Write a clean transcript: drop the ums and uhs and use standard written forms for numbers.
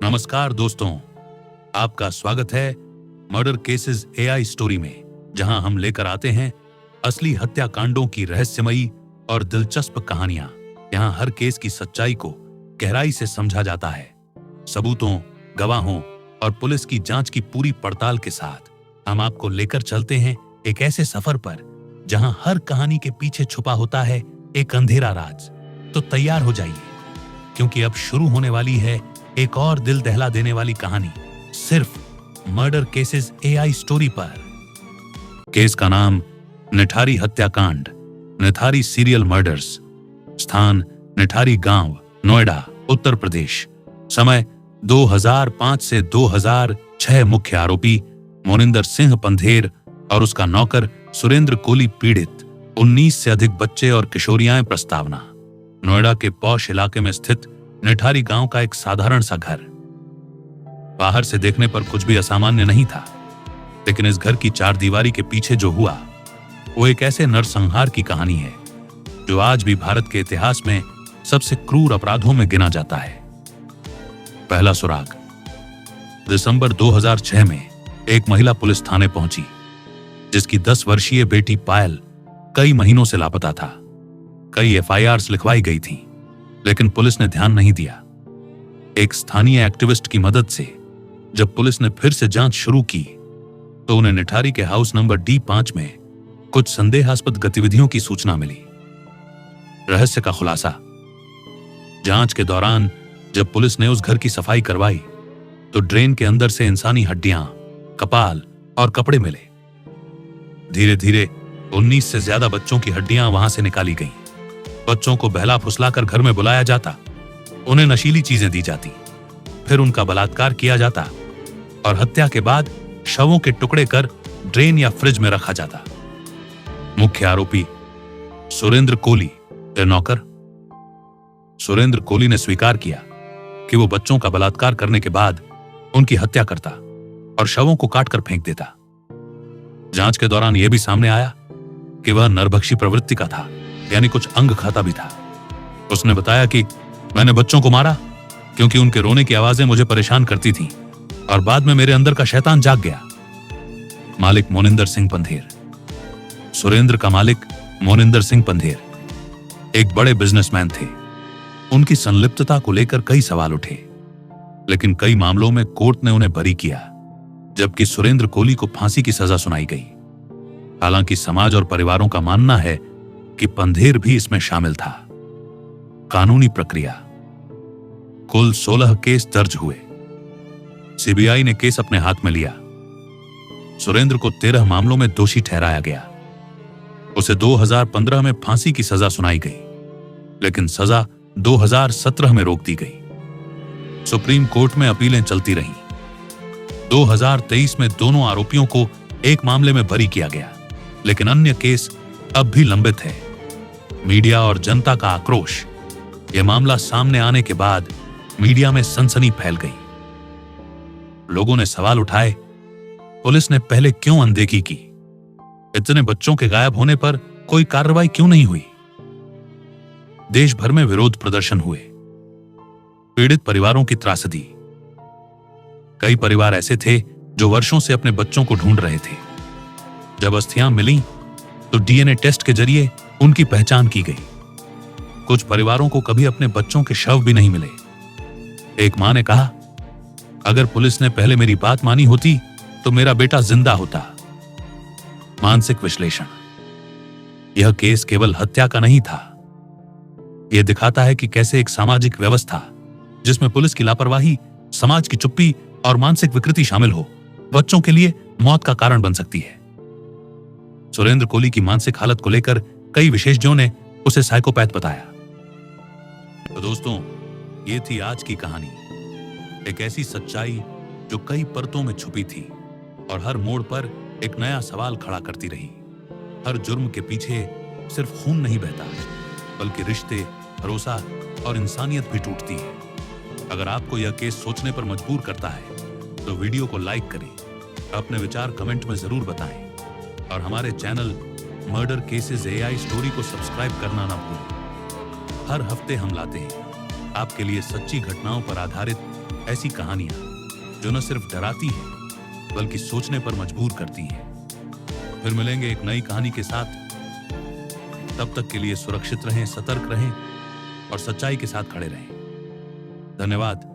नमस्कार दोस्तों, आपका स्वागत है मर्डर केसेस एआई स्टोरी में, जहां हम लेकर आते हैं असली हत्याकांडों की रहस्यमयी और दिलचस्प कहानियां। यहां हर केस की सच्चाई को गहराई से समझा जाता है, सबूतों, गवाहों और पुलिस की जांच की पूरी पड़ताल के साथ। हम आपको लेकर चलते हैं एक ऐसे सफर पर जहां हर कहानी के पीछे छुपा होता है एक अंधेरा राज। तो तैयार हो जाइए, क्योंकि अब शुरू होने वाली है एक और दिल दहला देने वाली कहानी, सिर्फ मर्डर केसेस एआई स्टोरी पर। केस का नाम निठारी हत्याकांड, निठारी सीरियल मर्डर्स। स्थान निठारी गांव, नोएडा, उत्तर प्रदेश। समय 2005 से 2006। मुख्य आरोपी मोनिंदर सिंह पंधेर और उसका नौकर सुरेंद्र कोली पीड़ित। 19 से अधिक बच्चे और किशोरियां प्रस्तावना। नोएडा के पॉश इलाके में स्थित निठारी गांव का एक साधारण सा घर। बाहर से देखने पर कुछ भी असामान्य नहीं था, लेकिन इस घर की चार दीवारी के पीछे जो हुआ वो एक ऐसे नरसंहार की कहानी है जो आज भी भारत के इतिहास में सबसे क्रूर अपराधों में गिना जाता है। पहला सुराग। दिसंबर 2006 में एक महिला पुलिस थाने पहुंची, जिसकी 10 वर्षीय बेटी पायल कई महीनों से लापता था। कई एफआईआर्स लिखवाई गई थीं, लेकिन पुलिस ने ध्यान नहीं दिया। एक स्थानीय एक्टिविस्ट की मदद से जब पुलिस ने फिर से जांच शुरू की, तो उन्हें निठारी के हाउस नंबर D5 में कुछ संदेहास्पद गतिविधियों की सूचना मिली। रहस्य का खुलासा। जांच के दौरान जब पुलिस ने उस घर की सफाई करवाई, तो ड्रेन के अंदर से इंसानी हड्डियां, कपाल और कपड़े मिले। धीरे धीरे 19 से ज्यादा बच्चों की हड्डियां वहां से निकाली गईं। बच्चों को बहला फुसलाकर घर में बुलाया जाता, उन्हें नशीली चीजें दी जाती, फिर उनका बलात्कार किया जाता और हत्या के बाद शवों के टुकड़े कर ड्रेन या फ्रिज में रखा जाता। मुख्य आरोपी सुरेंद्र कोली, नौकर। सुरेंद्र कोली ने स्वीकार किया कि वो बच्चों का बलात्कार करने के बाद उनकी हत्या करता और शवों को काटकर फेंक देता। जांच के दौरान यह भी सामने आया कि वह नरभक्षी प्रवृत्ति का था, यानी कुछ अंग खाता भी था। उसने बताया कि मैंने बच्चों को मारा क्योंकि उनके रोने की आवाजें मुझे परेशान करती थीं और बाद में मेरे अंदर का शैतान जाग गया। मालिक मोनिंदर सिंह पंधेर। सुरेंद्र का मालिक मोनिंदर सिंह पंधेर एक बड़े बिजनेसमैन थे। उनकी संलिप्तता को लेकर कई सवाल उठे, लेकिन कई मामलों में कोर्ट ने उन्हें बरी किया, जबकि सुरेंद्र कोली को फांसी की सजा सुनाई गई। हालांकि समाज और परिवारों का मानना है कि पंधेर भी इसमें शामिल था। कानूनी प्रक्रिया। कुल 16 केस दर्ज हुए। सीबीआई ने केस अपने हाथ में लिया। सुरेंद्र को 13 मामलों में दोषी ठहराया गया। उसे 2015 में फांसी की सजा सुनाई गई, लेकिन सजा 2017 में रोक दी गई। सुप्रीम कोर्ट में अपीलें चलती रहीं। 2023 में दोनों आरोपियों को एक मामले में बरी किया गया, लेकिन अन्य केस अब भी लंबित है। मीडिया और जनता का आक्रोश। यह मामला सामने आने के बाद मीडिया में सनसनी फैल गई। लोगों ने सवाल उठाए, पुलिस ने पहले क्यों अनदेखी की? इतने बच्चों के गायब होने पर कोई कार्रवाई क्यों नहीं हुई? देश भर में विरोध प्रदर्शन हुए। पीड़ित परिवारों की त्रासदी। कई परिवार ऐसे थे जो वर्षों से अपने बच्चों को ढूंढ रहे थे। जब अस्थियां मिलीं, तो डीएनए टेस्ट के जरिए उनकी पहचान की गई। कुछ परिवारों को कभी अपने बच्चों के शव भी नहीं मिले। एक मां ने कहा, अगर पुलिस ने पहले मेरी बात मानी होती तो मेरा बेटा जिंदा होता। मानसिक विश्लेषण। यह केस केवल हत्या का नहीं था। यह दिखाता है कि कैसे एक सामाजिक व्यवस्था जिसमें पुलिस की लापरवाही, समाज की चुप्पी और मानसिक विकृति शामिल हो, बच्चों के लिए मौत का कारण बन सकती है। सुरेंद्र कोली की मानसिक हालत को लेकर कई विशेषज्ञों ने उसे साइकोपैथ बताया। तो दोस्तों, ये थी आज की कहानी। एक ऐसी सच्चाई जो कई परतों में छुपी थी और हर मोड़ पर एक नया सवाल खड़ा करती रही। हर जुर्म के पीछे सिर्फ खून नहीं बहता, बल्कि रिश्ते, भरोसा और इंसानियत भी टूटती है। अगर आपको यह केस सोचने पर मजबूर करता है, तो वीडियो को लाइक करें, अपने विचार कमेंट में जरूर बताएं और हमारे channel murder cases AI story को सब्सक्राइब करना ना भूलें। हर हफ्ते हम लाते हैं आपके लिए सच्ची घटनाओं पर आधारित ऐसी कहानियां जो न सिर्फ डराती हैं बल्कि सोचने पर मजबूर करती हैं। फिर मिलेंगे एक नई कहानी के साथ। तब तक के लिए सुरक्षित रहें, सतर्क रहें और सच्चाई के साथ खड़े रहें। धन्यवाद।